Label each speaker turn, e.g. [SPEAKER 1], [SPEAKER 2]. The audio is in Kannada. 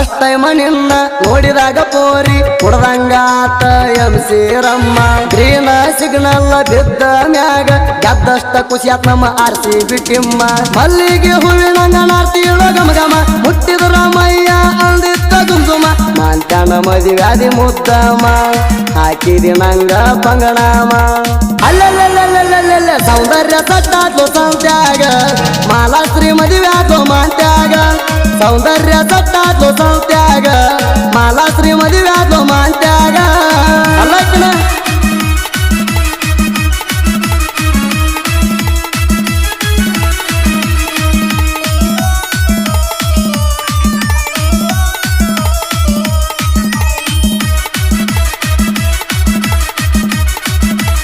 [SPEAKER 1] ಫಸ್ಟ್ ಟೈಮ್ ನಿನ್ನ ನೋಡಿದಾಗ ಪೋರಿ ಕುಡ್ದಂಗಾತ MC ರಮ್ಮ ಗ್ರೀನ ಸಿಗ್ನಲ್ ಬಿದ್ದ ಮ್ಯಾಗ ಗೆದ್ದಷ್ಟ ಖುಷಿಯಾತ್ ನಮ್ಮ RCB ಟಿಮ್ಮ ಮಲ್ಲಿಗೆ ಹೂವಿನಂಗ ನಾರ್ತಿಳೋ ಗಮ ಗಮ ಮುಟ್ಟಿದ್ರ ಮಯ್ಯ ಅಂದಿತ್ತ ಗುಂಗುಮ ಮಾಂತ್ಯಾನ ಮದುವ್ಯಾದಿ ಮುದ್ದಮ ಹಾಕಿದಿ ನಂಗ ಪಂಗಣಾಮ ಅಲ್ಲಲ್ಲ ಸೌಂದರ್ಯ ಸಟ್ಟಾದ್ಲು ಸಂತ್ಯಾಗ ಮಾಲಾಶ್ರೀ ಮದುವ್ಯಾದೋ ಮಾಂತ್ಯಾಗ ಸೌಂದರ್ಯ ಸಟ್ಟಾದ್ಲು ಸಂತ್ಯಾಗ ಮಾಲಾಶ್ರೀ ಮದುವ್ಯಾದೋ ಮಾಂತ್ಯಾಗ ಅಲ್ಲಕ್ಕನ